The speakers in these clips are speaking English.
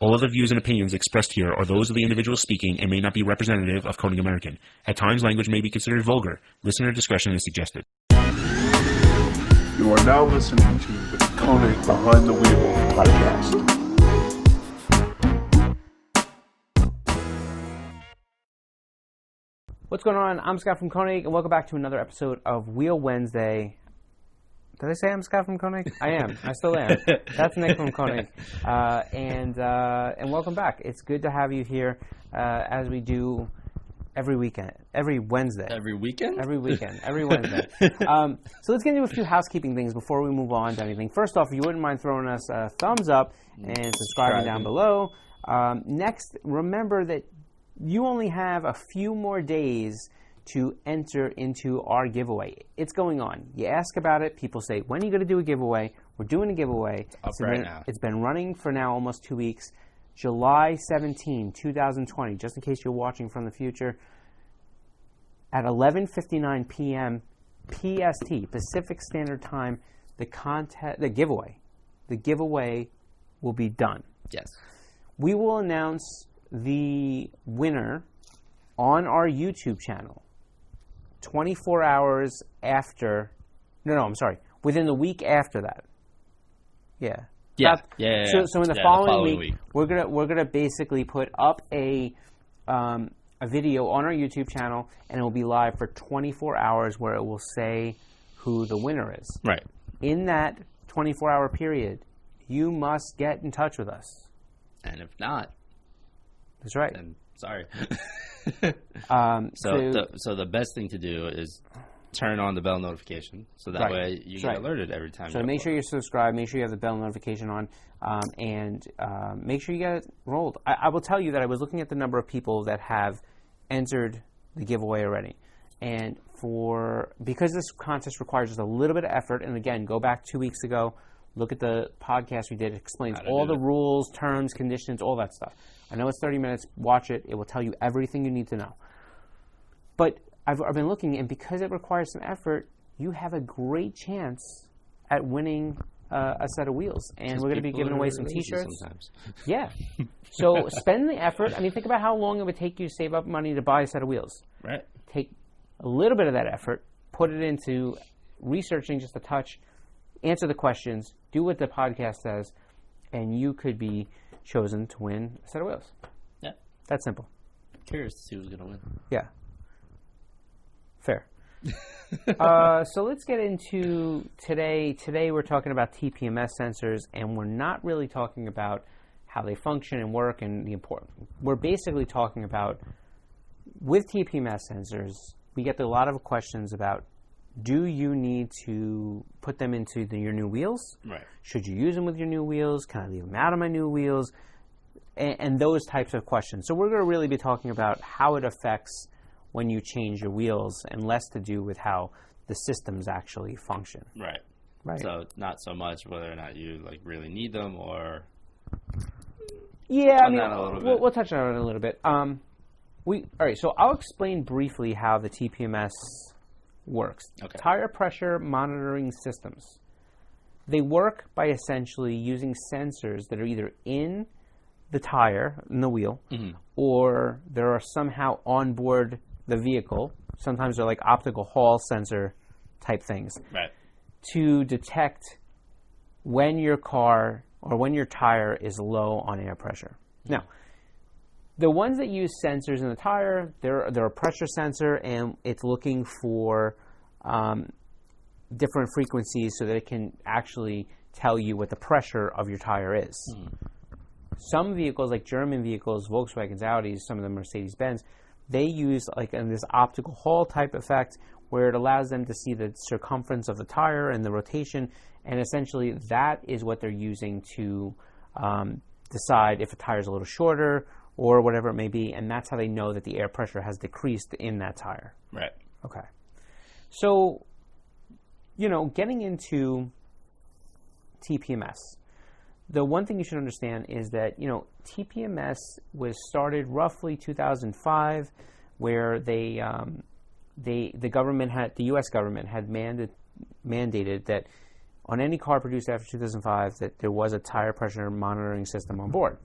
All of the views and opinions expressed here are those of the individual speaking and may not be representative of KONIG American. At times, language may be considered vulgar. Listener discretion is suggested. You are now listening to the KONIG Behind the Wheel podcast. What's going on? I'm Scott from KONIG, and welcome back to another episode of Wheel Wednesday. Did I say I'm Scott from KONIG? I am. I still am. That's Nick from KONIG. And welcome back. It's good to have you here as we do every weekend, every Wednesday. Every weekend? Every weekend, every Wednesday. So let's get into a few housekeeping things before we move on to anything. First off, if you wouldn't mind throwing us a thumbs up and subscribing down below. Next, remember that you only have a few more days to enter into our giveaway. It's going on. You ask about it, people say, when are you going to do a giveaway? We're doing a giveaway. Now. It's been running for now almost 2 weeks. July 17, 2020, just in case you're watching from the future, at 11:59 p.m. PST, Pacific Standard Time, the giveaway will be done. Yes. We will announce the winner on our YouTube channel 24 hours after. I'm sorry. Within the week after that. Yeah. So in the following week, we're gonna basically put up a video on our YouTube channel, and it will be live for 24 hours, where it will say who the winner is. Right. In that 24-hour period, you must get in touch with us. And if not, that's right. Then sorry. So the best thing to do is turn on the bell notification, so that way you get alerted every time. So make sure you're subscribed, make sure you have the bell notification on, and make sure you get it rolled. I will tell you that I was looking at the number of people that have entered the giveaway already. And because this contest requires just a little bit of effort, and again, go back 2 weeks ago, look at the podcast we did. It explains all the rules, terms, conditions, all that stuff. I know it's 30 minutes. Watch it. It will tell you everything you need to know. But I've been looking, and because it requires some effort, you have a great chance at winning a set of wheels. And we're going to be giving away some T-shirts. Sometimes. Yeah. So spend the effort. I mean, think about how long it would take you to save up money to buy a set of wheels. Right. Take a little bit of that effort, put it into researching just a touch, answer the questions, do what the podcast says, and you could be chosen to win a set of wheels. Yeah. That's simple. Curious to see who's going to win. Yeah. Fair. So let's get into today. Today we're talking about TPMS sensors, and we're not really talking about how they function and work and the important. We're basically talking about, with TPMS sensors, we get a lot of questions about, do you need to put them into your new wheels? Right. Should you use them with your new wheels? Can I leave them out of my new wheels? And those types of questions. So we're going to really be talking about how it affects when you change your wheels, and less to do with how the systems actually function. Right. So it's not so much whether or not you really need them, or we'll touch on it a little bit. All right. So I'll explain briefly how the TPMS works. Okay. Tire pressure monitoring systems. They work by essentially using sensors that are either in the tire, in the wheel, or there are somehow on board the vehicle. Sometimes they're like optical hall sensor type things. Right. To detect when your car or when your tire is low on air pressure. Now, the ones that use sensors in the tire, they're a pressure sensor, and it's looking for different frequencies so that it can actually tell you what the pressure of your tire is. Some vehicles, like German vehicles, Volkswagens, Audis, some of them Mercedes-Benz, they use this optical hall type effect where it allows them to see the circumference of the tire and the rotation, and essentially that is what they're using to decide if a tire is a little shorter or whatever it may be, and that's how they know that the air pressure has decreased in that tire. Right. Okay. So, getting into TPMS, the one thing you should understand is that, TPMS was started roughly 2005, where the U.S. government had mandated that on any car produced after 2005 that there was a tire pressure monitoring system on board.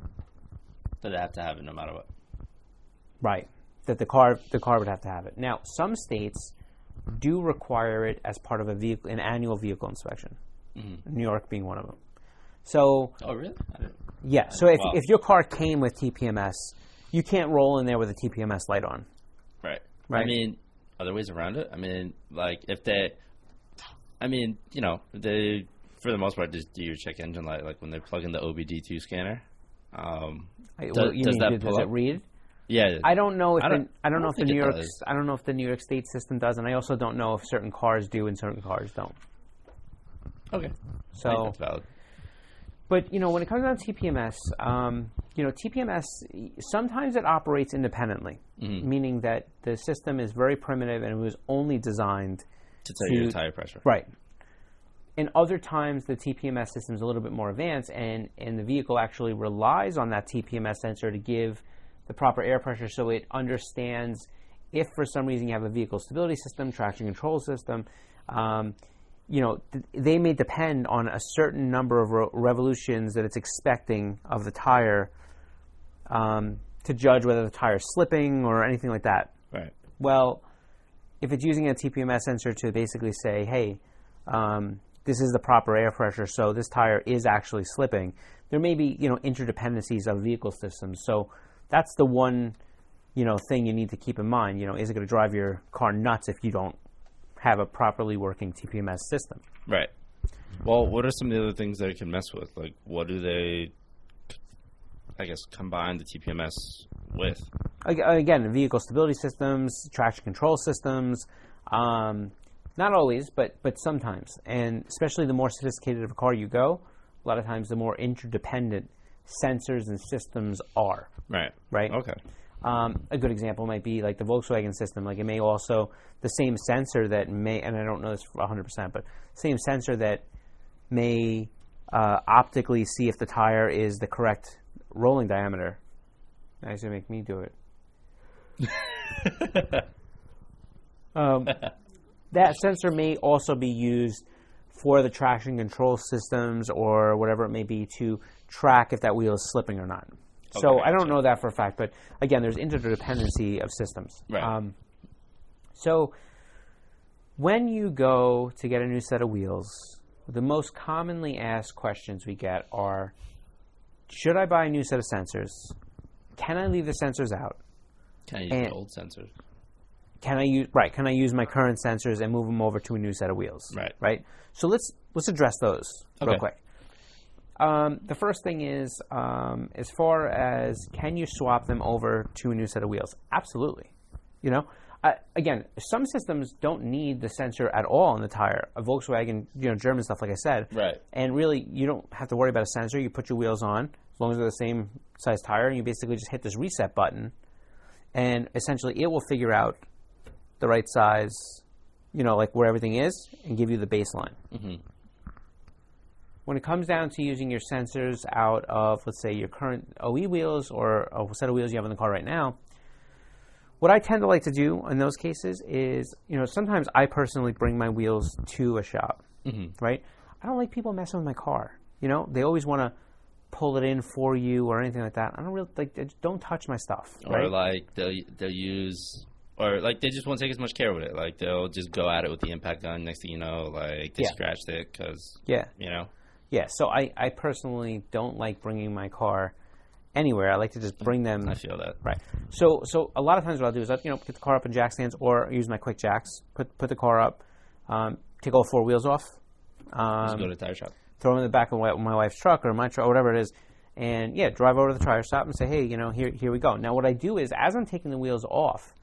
That they have to have it no matter what. Right. That the car would have to have it. Now, some states do require it as part of an annual vehicle inspection. New York being one of them. So. Oh, really? Yeah. So if your car came with TPMS, you can't roll in there with a TPMS light on. Right. Right. I mean, are there ways around it? I mean, like if they, they for the most part just do your check engine light, like when they plug in the OBD2 scanner. Does it read? Yeah. I don't know if I don't know if the New York State system does, and I also don't know if certain cars do and certain cars don't. Okay. So I think that's valid. But, when it comes down to TPMS, TPMS, sometimes it operates independently, meaning that the system is very primitive and it was only designed to tell you your tire pressure. Right. And other times, the TPMS system is a little bit more advanced, and the vehicle actually relies on that TPMS sensor to give the proper air pressure, so it understands if for some reason you have a vehicle stability system, traction control system, they may depend on a certain number of revolutions that it's expecting of the tire to judge whether the tire is slipping or anything like that. Right. Well, if it's using a TPMS sensor to basically say, hey, this is the proper air pressure, so this tire is actually slipping, there may be, interdependencies of vehicle systems. So that's the one, thing you need to keep in mind. Is it going to drive your car nuts if you don't have a properly working TPMS system? Right. Well, what are some of the other things that it can mess with? Like, what do they, combine the TPMS with? Again, vehicle stability systems, traction control systems, not always, but sometimes. And especially the more sophisticated of a car you go, a lot of times the more interdependent sensors and systems are. Right. Right? Okay. A good example might be like the Volkswagen system. Like it may also, the same sensor that may, and I don't know this for 100%, but same sensor that may optically see if the tire is the correct rolling diameter. Now he's going to make me do it. That sensor may also be used for the traction control systems or whatever it may be to track if that wheel is slipping or not. So I don't know that for a fact, but again, there's interdependency of systems. Right. So when you go to get a new set of wheels, the most commonly asked questions we get are, should I buy a new set of sensors? Can I leave the sensors out? Can I use the old sensors? Can I use my current sensors and move them over to a new set of wheels? Right. So let's address those real quick. The first thing is, as far as can you swap them over to a new set of wheels? Absolutely. Again, some systems don't need the sensor at all in the tire. A Volkswagen, German stuff, like I said. Right. And really, you don't have to worry about a sensor. You put your wheels on, as long as they're the same size tire, and you basically just hit this reset button, and essentially it will figure out the right size, like where everything is, and give you the baseline. Mm-hmm. When it comes down to using your sensors out of, let's say, your current OE wheels or a set of wheels you have in the car right now, what I tend to like to do in those cases is, sometimes I personally bring my wheels to a shop, right? I don't like people messing with my car. They always want to pull it in for you or anything like that. I don't really don't touch my stuff. Or right? like they'll use, or like they just won't take as much care with it. Like they'll just go at it with the impact gun. Next thing you know, like they scratched it because Yeah, so I personally don't like bringing my car anywhere. I like to just bring them. I feel that. Right. So a lot of times what I'll do is I'll get the car up in jack stands or use my quick jacks, put the car up, take all four wheels off. Just go to the tire shop. Throw them in the back of my wife's truck or my truck or whatever it is, and drive over to the tire shop and say, hey, here we go. Now what I do is as I'm taking the wheels off,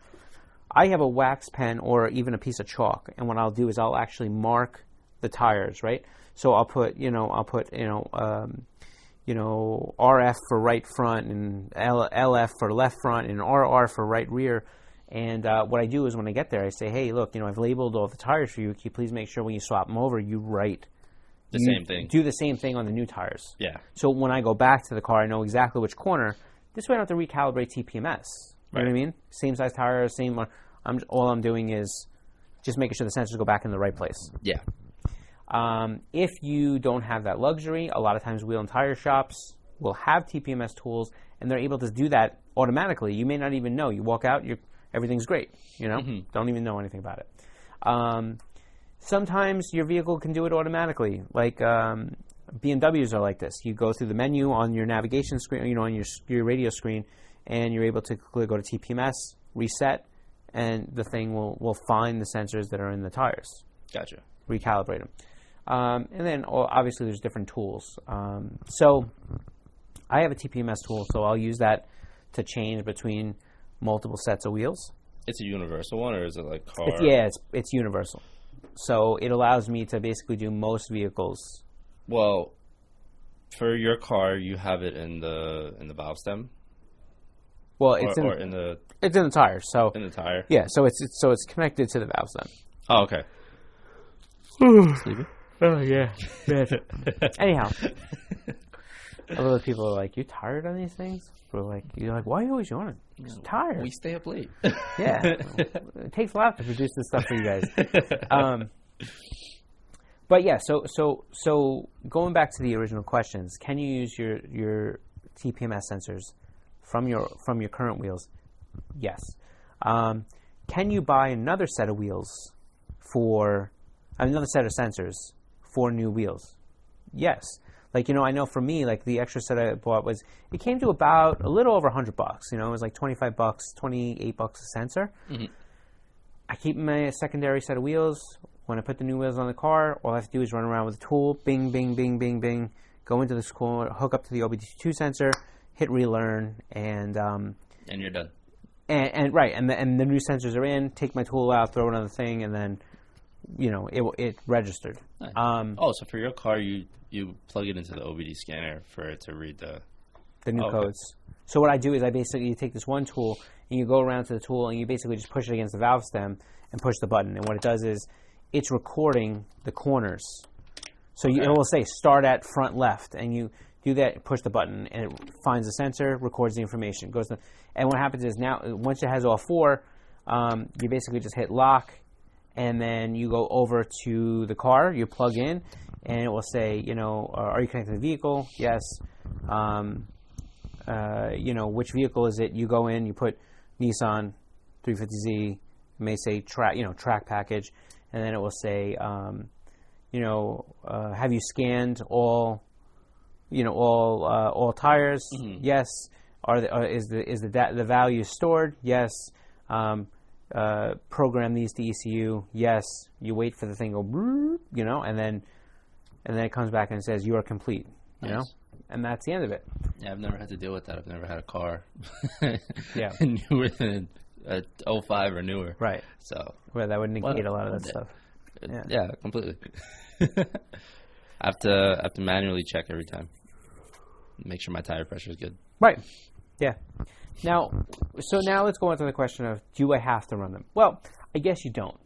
I have a wax pen or even a piece of chalk, and what I'll do is I'll actually mark the tires, right? So I'll put RF for right front and LF for left front and RR for right rear. And what I do is when I get there, I say, hey, look, I've labeled all the tires for you. Can you please make sure when you swap them over, you write the same thing. Do the same thing on the new tires. Yeah. So when I go back to the car, I know exactly which corner. This way I don't have to recalibrate TPMS. You know what I mean? Same size tires, same. All I'm doing is just making sure the sensors go back in the right place. Yeah. If you don't have that luxury, a lot of times wheel and tire shops will have TPMS tools, and they're able to do that automatically. You may not even know. You walk out, everything's great. Don't even know anything about it. Sometimes your vehicle can do it automatically, like BMWs are like this. You go through the menu on your navigation screen, on your radio screen, and you're able to go to TPMS, reset, and the thing will find the sensors that are in the tires. Gotcha. Recalibrate them. And then obviously there's different tools. So I have a TPMS tool, so I'll use that to change between multiple sets of wheels. It's a universal one, or is it like car? It's universal. So it allows me to basically do most vehicles. Well, for your car, you have it in the valve stem. Well, it's in the tire. So in the tire. Yeah. So it's connected to the valve stem. Oh, okay. Sleepy? Oh yeah. Anyhow, a lot of people are like, "You tired on these things?" You're like, "Why are you always yawning?" I'm tired. We stay up late. Yeah. It takes a lot to produce this stuff for you guys. But yeah, so going back to the original questions, can you use your TPMS sensors from your current wheels? Yes. Can you buy another set of wheels another set of sensors for new wheels? Yes. Like, I know for me, like the extra set I bought it came to about a little over $100. It was like $25, $28 a sensor. Mm-hmm. I keep my secondary set of wheels. When I put the new wheels on the car, all I have to do is run around with a tool, bing, bing, bing, bing, bing, go into the school, hook up to the OBD2 sensor, hit relearn, and you're done. And right, and the new sensors are in. Take my tool out, throw it on the thing, and then it registered. Nice. So for your car, you plug it into the OBD scanner for it to read the new codes. So what I do is I basically take this one tool and you go around to the tool and you basically just push it against the valve stem and push the button. And what it does is it's recording the corners. So it will say start at front left, and you do that, push the button, and it finds the sensor, records the information, and what happens is now once it has all four, you basically just hit lock, and then you go over to the car, you plug in, and it will say, are you connected to the vehicle? Yes. Which vehicle is it? You go in, you put Nissan 350Z, it may say track package, and then it will say, have you scanned all tires? Mm-hmm. Yes. Is the value stored? Yes. Program these to ECU. Yes. You wait for the thing to go, and then it comes back and it says you are complete. And that's the end of it. Yeah, I've never had to deal with that. I've never had a car. Yeah. Newer than 05 or newer. Right. So. Well, that would negate a lot of that stuff. Yeah, completely. I have to manually check every time. Make sure my tire pressure is good. Right. Yeah. Now let's go on to the question of, do I have to run them? Well, I guess you don't.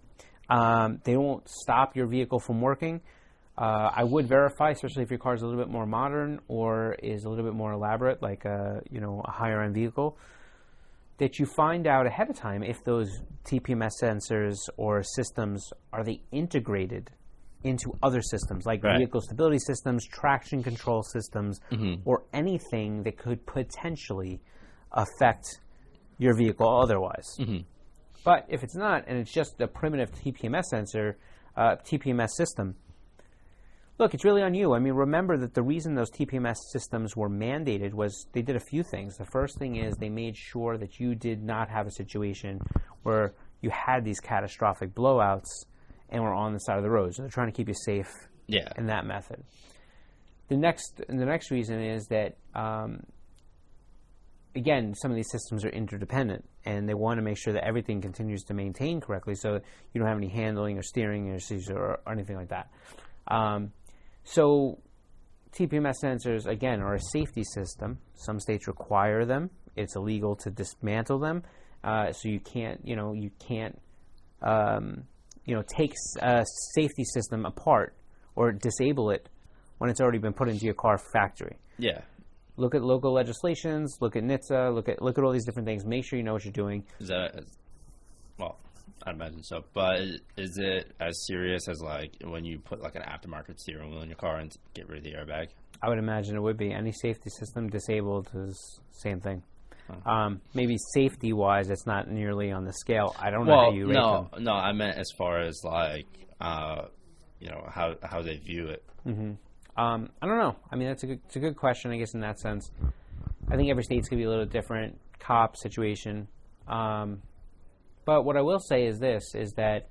They won't stop your vehicle from working. I would verify, especially if your car is a little bit more modern or is a little bit more elaborate, like a higher end vehicle, that you find out ahead of time if those TPMS sensors or systems, are they integrated into other systems, like vehicle stability systems, traction control systems, or anything that could potentially affect your vehicle otherwise. Mm-hmm. But if it's not, and it's just a primitive TPMS sensor, TPMS system, look, it's really on you. I mean, remember that the reason those TPMS systems were mandated was they did a few things. The first thing is they made sure that you did not have a situation where you had these catastrophic blowouts and were on the side of the road. So they're trying to keep you safe in that method. The next reason is that, again, some of these systems are interdependent, and they want to make sure that everything continues to maintain correctly so you don't have any handling or steering issues or anything like that. So TPMS sensors, again, are a safety system. Some states require them. It's illegal to dismantle them. So you can't take a safety system apart or disable it when it's already been put into your car factory. Yeah. Look at local legislations. Look at NHTSA. Look at all these different things. Make sure you know what you're doing. I imagine so. But is it as serious as like when you put like an aftermarket steering wheel in your car and get rid of the airbag? I would imagine it would be. Any safety system disabled is same thing. Maybe safety-wise, it's not nearly on the scale. I don't know how you rate them. No, I meant as far as like, how they view it. Mm-hmm. I don't know. I mean, it's a good question, I guess, in that sense. I think every state's going to be a little different cop situation. But what I will say is this, is that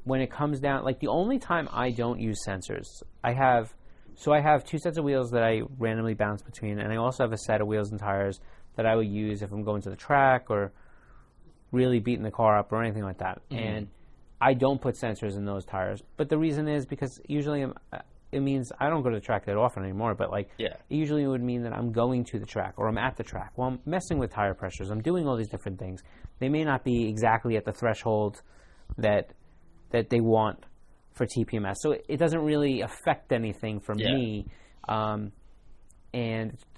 when it comes down, like the only time I don't use sensors, I have 2 sets of wheels that I randomly bounce between, and I also have a set of wheels and tires that I would use if I'm going to the track or really beating the car up or anything like that. Mm-hmm. And I don't put sensors in those tires. But the reason is because usually it means I don't go to the track that often anymore, but it usually would mean that I'm going to the track or I'm at the track. Well, I'm messing with tire pressures. I'm doing all these different things. They may not be exactly at the threshold that they want for TPMS. So it doesn't really affect anything for me. And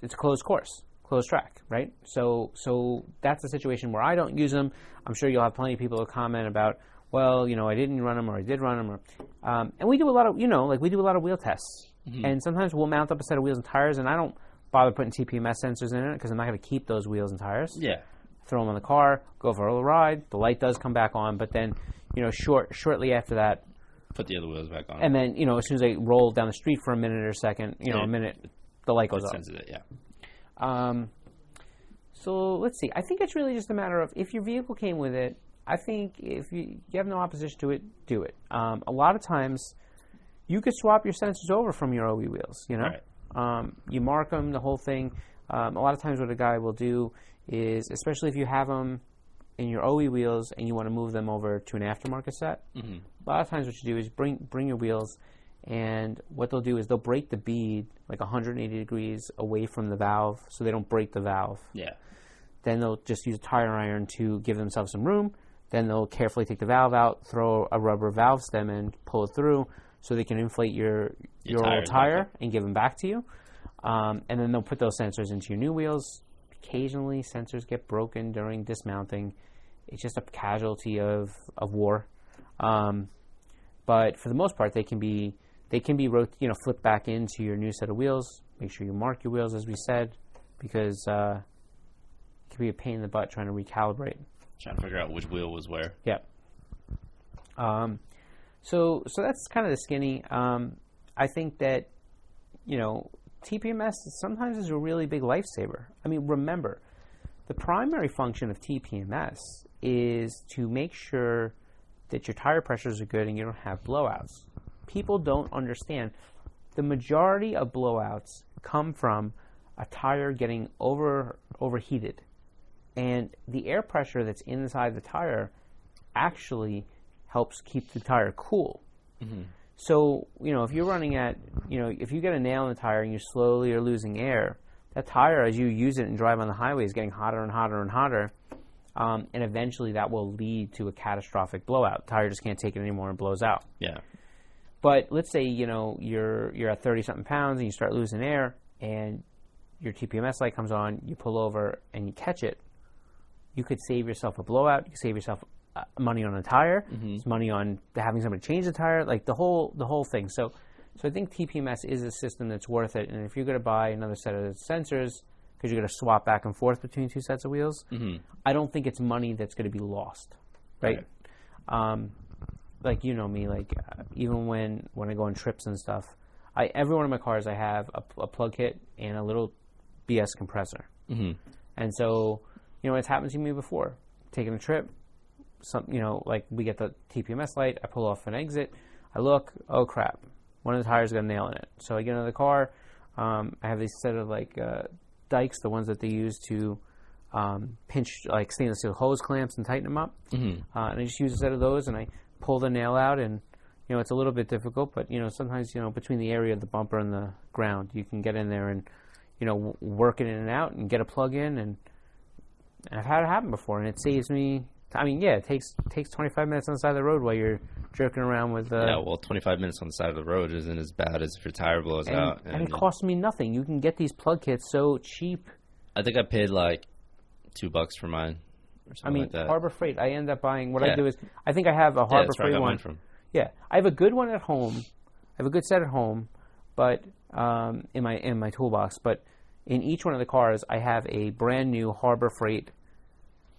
it's a closed course, closed track, right? So that's a situation where I don't use them. I'm sure you'll have plenty of people to comment about, well, I didn't run them or I did run them. And we do a lot of, we do a lot of wheel tests. Mm-hmm. And sometimes we'll mount up a set of wheels and tires, and I don't bother putting TPMS sensors in it because I'm not going to keep those wheels and tires. Yeah. Throw them on the car, go for a little ride. The light does come back on, but then, shortly after that, put the other wheels back on. And then, as soon as I roll down the street for a minute or a second, a minute, the light goes off. It, yeah. So let's see. I think it's really just a matter of if your vehicle came with it, I think if you have no opposition to it, do it. A lot of times, you could swap your sensors over from your OE wheels, Right. You mark them, the whole thing. A lot of times what a guy will do is, especially if you have them in your OE wheels and you want to move them over to an aftermarket set, mm-hmm. a lot of times what you do is bring your wheels, and what they'll do is they'll break the bead like 180 degrees away from the valve so they don't break the valve. Yeah. Then they'll just use a tire iron to give themselves some room. Then they'll carefully take the valve out, throw a rubber valve stem in, pull it through so they can inflate your old tire and give them back to you. And then they'll put those sensors into your new wheels. Occasionally, sensors get broken during dismounting. It's just a casualty of war. But for the most part, they can be flipped back into your new set of wheels. Make sure you mark your wheels, as we said, because it can be a pain in the butt trying to recalibrate. Trying to figure out which wheel was where. Yeah. So that's kind of the skinny. I think that, TPMS sometimes is a really big lifesaver. I mean, remember, the primary function of TPMS is to make sure that your tire pressures are good and you don't have blowouts. People don't understand. The majority of blowouts come from a tire getting overheated. And the air pressure that's inside the tire actually helps keep the tire cool. Mm-hmm. So, if you're running at, if you get a nail in the tire and you slowly are losing air, that tire, as you use it and drive on the highway, is getting hotter and hotter and hotter. And eventually that will lead to a catastrophic blowout. The tire just can't take it anymore and blows out. Yeah. But let's say, you're at 30-something pounds and you start losing air and your TPMS light comes on, you pull over and you catch it. You could save yourself a blowout. You could save yourself money on a tire. Mm-hmm. It's money on having somebody change the tire, like the whole thing. So I think TPMS is a system that's worth it. And if you're going to buy another set of sensors because you're going to swap back and forth between 2 sets of wheels, mm-hmm. I don't think it's money that's going to be lost, right? Like me, even when I go on trips and stuff, every one of my cars I have a plug kit and a little BS compressor, mm-hmm. and so. It's happened to me before. Taking a trip, we get the TPMS light, I pull off an exit, I look, oh crap, one of the tires got a nail in it. So I get into the car, I have these set of dikes, the ones that they use to pinch stainless steel hose clamps and tighten them up. Mm-hmm. And I just use a set of those and I pull the nail out, and it's a little bit difficult, but sometimes between the area of the bumper and the ground, you can get in there and work it in and out and get a plug in, and I've had it happen before, and it saves me. It takes 25 minutes on the side of the road while you're jerking around with. 25 minutes on the side of the road isn't as bad as if your tire blows out. And it costs me nothing. You can get these plug kits so cheap. I think I paid $2 for mine. or something like that. Harbor Freight. I end up buying. What I do is, I think I have a Harbor that's where I Freight got one. mine from. Yeah, I have a good one at home. I have a good set at home, but in my toolbox. But in each one of the cars, I have a brand new Harbor Freight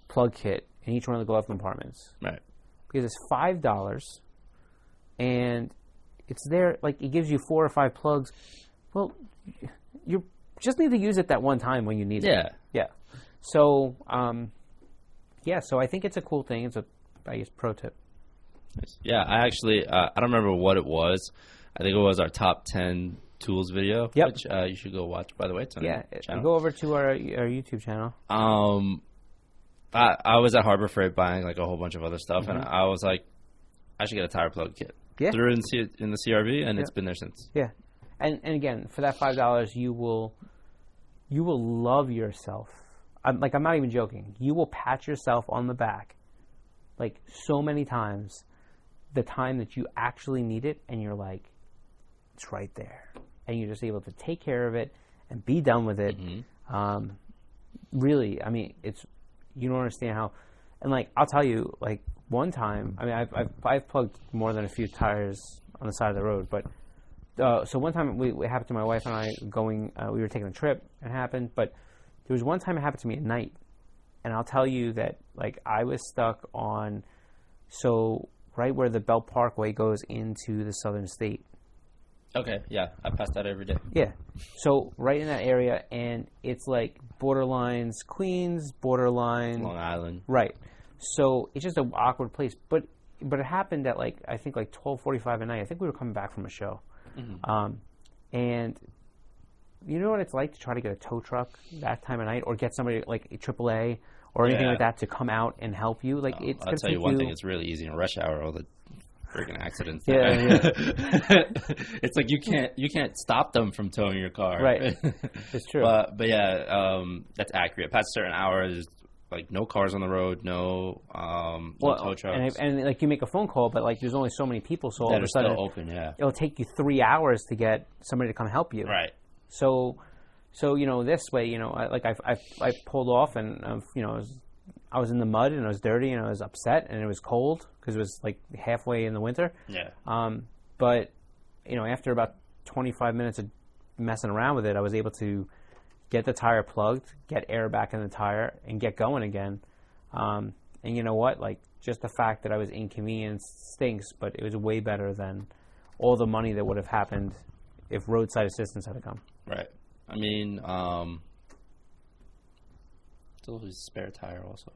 plug kit in each one of the glove compartments. Right. Because it's $5, and it's there. Like, it gives you 4 or 5 plugs. Well, you just need to use it that one time when you need it. Yeah. So, so I think it's a cool thing. It's I guess, pro tip. Yeah, I actually, I don't remember what it was. I think it was our top 10 tools video, which you should go watch, by the way. It's on our channel. Go over to our YouTube channel. I was at Harbor Freight buying like a whole bunch of other stuff, and I was like, I should get a tire plug kit. Yeah. Threw it in the CRV, and it's been there since. Yeah. And again, for that $5, you will love yourself. I'm not even joking. You will pat yourself on the back like so many times, the time that you actually need it, and you're like, it's right there. And you're just able to take care of it and be done with it. Mm-hmm. Really, I mean, you don't understand how. And like, I'll tell you, like one time, I mean, I've plugged more than a few tires on the side of the road, but so one time it happened to my wife and I we were taking a trip, and it happened, but there was one time it happened to me at night, and I'll tell you that like I was stuck on, so right where the Belt Parkway goes into the Southern State. Okay, yeah, I pass that every day. Yeah, so right in that area, and it's like borderlines Queens, borderline Long Island. Right. So it's just an awkward place, but it happened at like I think like 12:45 at night. I think we were coming back from a show, and you know what it's like to try to get a tow truck that time of night, or get somebody like a AAA or anything like that to come out and help you. Like it's. I'll tell you one thing: it's really easy in rush hour. All the freaking accidents. Yeah. It's like you can't stop them from towing your car. Right. It's true. But yeah, that's accurate. Past certain hours, like no cars on the road, no tow trucks. And like you make a phone call, but like there's only so many people, so all of a sudden still open. Yeah. It'll take you 3 hours to get somebody to come help you. Right. So this way, I pulled off, and I was in the mud, and I was dirty, and I was upset, and it was cold because it was like halfway in the winter. Yeah. But after about 25 minutes of messing around with it, I was able to get the tire plugged, get air back in the tire, and get going again. And you know what? Like, just the fact that I was inconvenienced stinks, but it was way better than all the money that would have happened if roadside assistance had come. Right. I mean, still a spare tire also.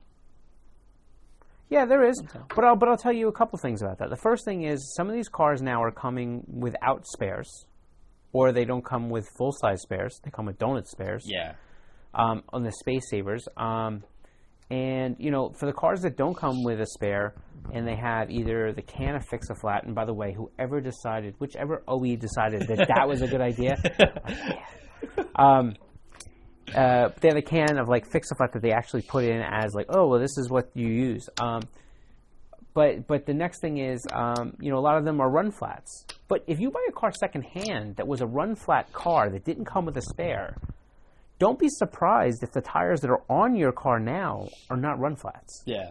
Yeah, there is. But I'll tell you a couple things about that. The first thing is some of these cars now are coming without spares, or they don't come with full-size spares. They come with donut spares. Yeah. On the Space Savers. And, for the cars that don't come with a spare, and they have either the can of Fix-A-Flat, and by the way, whichever OE decided that was a good idea, they have a can of like Fix-A-Flat that they actually put in as like, oh, well, this is what you use. But the next thing is, a lot of them are run flats. But if you buy a car secondhand that was a run flat car that didn't come with a spare, don't be surprised if the tires that are on your car now are not run flats. Yeah.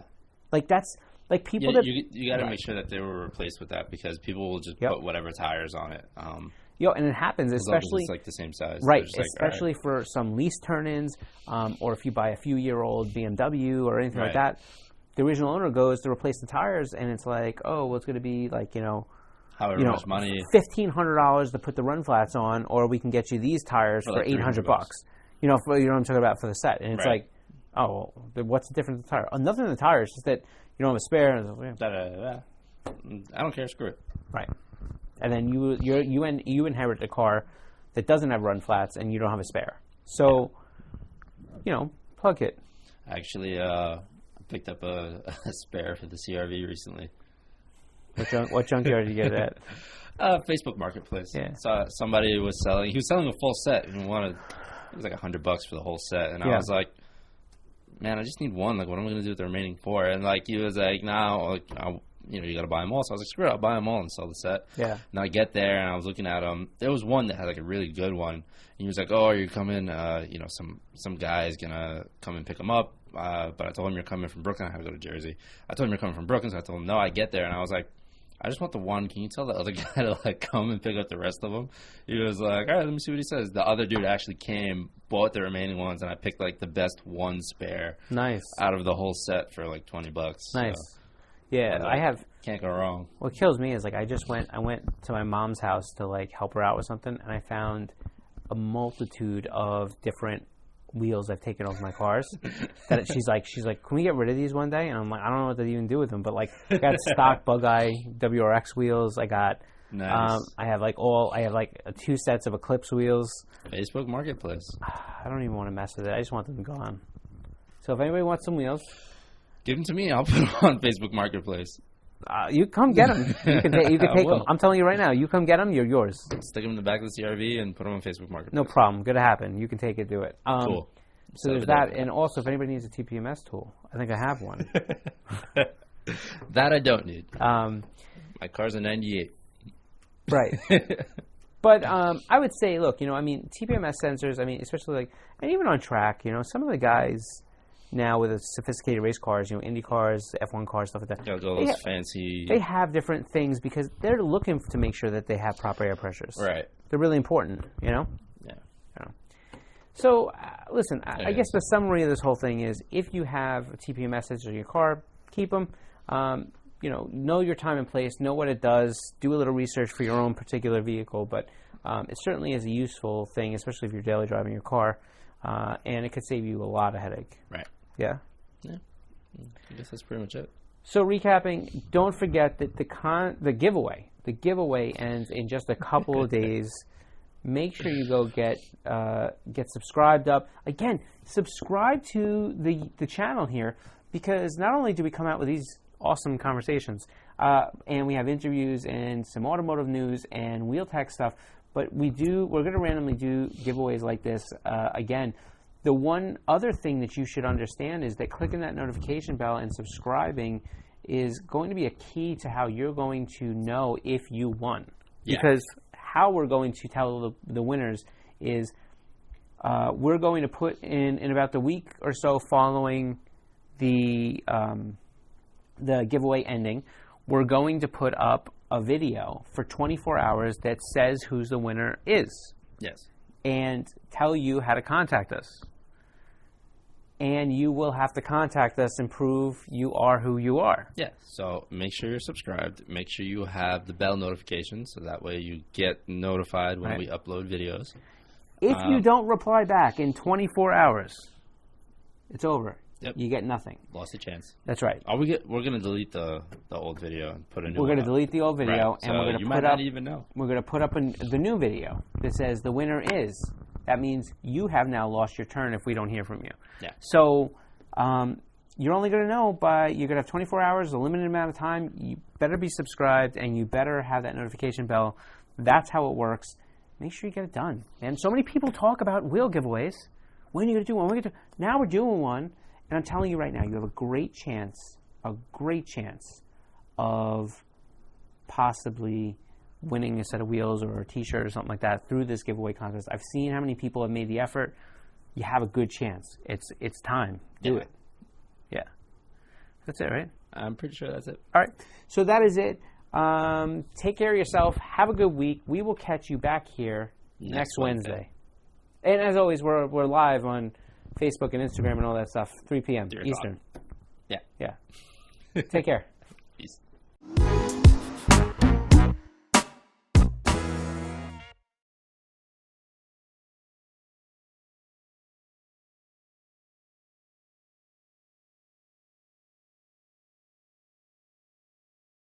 Like that's like people you got to make sure that they were replaced with that, because people will just put whatever tires on it. And it happens, especially it's like the same size, right? Especially for some lease turn-ins, or if you buy a few-year-old BMW or anything like that. The original owner goes to replace the tires, and it's like, oh, well, it's going to be like however much money, $1,500 to put the run flats on, or we can get you these tires for like $800. You know what I'm talking about for the set, and it's like, oh, well, what's the difference in the tire? Nothing in the tire. It's just that you don't have a spare. And I don't care. Screw it. Right. And then you inherit a car that doesn't have run flats, and you don't have a spare. So, plug it. Actually, picked up a spare for the CRV recently. What junkyard did you get it at? Facebook Marketplace. Yeah. Saw somebody was selling. He was selling a full set, and it was like $100 for the whole set. And I was like, man, I just need one. Like, what am I going to do with the remaining 4? And like, he was like, no, you got to buy them all. So I was like, screw it, I'll buy them all and sell the set. Yeah. And I get there, and I was looking at them. There was one that had like a really good one. And he was like, oh, are you coming? Some guy's going to come and pick them up. but I told him you're coming from Brooklyn. I have to go to Jersey. I told him you're coming from Brooklyn, so I told him, no, I get there. And I was like, I just want the one. Can you tell the other guy to, like, come and pick up the rest of them? He was like, all right, let me see what he says. The other dude actually came, bought the remaining ones, and I picked, like, the best one spare. Nice. Out of the whole set for, like, $20. Nice. So, yeah, I have. Can't go wrong. What kills me is, like, I went to my mom's house to, like, help her out with something, and I found a multitude of different wheels I've taken off my cars. That she's like, can we get rid of these one day? And I'm like, I don't know what to even do with them, but, like, I got stock Bug Eye WRX wheels. I got, nice. I have 2 sets of Eclipse wheels. Facebook Marketplace. I don't even want to mess with it. I just want them gone. So if anybody wants some wheels, give them to me. I'll put them on Facebook Marketplace. You come get them. You can take them. I'm telling you right now. You come get them. You're yours. Stick them in the back of the CRV and put them on Facebook Marketplace. No problem. Going to happen. You can take it. Do it. Cool. So there's that. And also, if anybody needs a TPMS tool, I think I have one. That I don't need. My car's a 98. Right. But I would say, look, TPMS sensors, especially like, and even on track, some of the guys now with the sophisticated race cars, Indy cars, F1 cars, stuff like that. Got all those fancy. They have different things because they're looking to make sure that they have proper air pressures. Right. They're really important, Yeah. So, listen, I guess the summary of this whole thing is if you have a TPMS sensor in your car, keep them. Know your time and place, know what it does, do a little research for your own particular vehicle, but it certainly is a useful thing, especially if you're daily driving your car, and it could save you a lot of headache. Right. Yeah? Yeah. I guess that's pretty much it. So recapping, don't forget that the giveaway ends in just a couple of days. Make sure you go get subscribed up. Again, subscribe to the channel here because not only do we come out with these awesome conversations and we have interviews and some automotive news and wheel tech stuff, but we're going to randomly do giveaways like this again. The one other thing that you should understand is that clicking that notification bell and subscribing is going to be a key to how you're going to know if you won. Yeah. Because how we're going to tell the winners is we're going to put in about the week or so following the giveaway ending, we're going to put up a video for 24 hours that says who's the winner is. Yes. And tell you how to contact us. And you will have to contact us and prove you are who you are. Yeah, so make sure you're subscribed. Make sure you have the bell notification so that way you get notified when we upload videos. If you don't reply back in 24 hours, it's over. Yep. You get nothing. Lost a chance. That's right. We're going to delete the old video and put a new one. We're going to delete the old video, and we're going to put up. Even know. We're going to put up the new video that says the winner is. That means you have now lost your turn if we don't hear from you. Yeah. So you're only going to know you're going to have 24 hours, a limited amount of time. You better be subscribed, and you better have that notification bell. That's how it works. Make sure you get it done. And so many people talk about wheel giveaways. When are you going to do one? Now we're doing one. And I'm telling you right now, you have a great chance of possibly winning a set of wheels or a t-shirt or something like that through this giveaway contest. I've seen how many people have made the effort. You have a good chance. It's time. Do it. Yeah. That's it, right? I'm pretty sure that's it. All right. So that is it. Take care of yourself. Have a good week. We will catch you back here next Wednesday. And as always, we're live on Facebook and Instagram and all that stuff, 3 p.m. Eastern. Yeah. Yeah. Take care. Peace.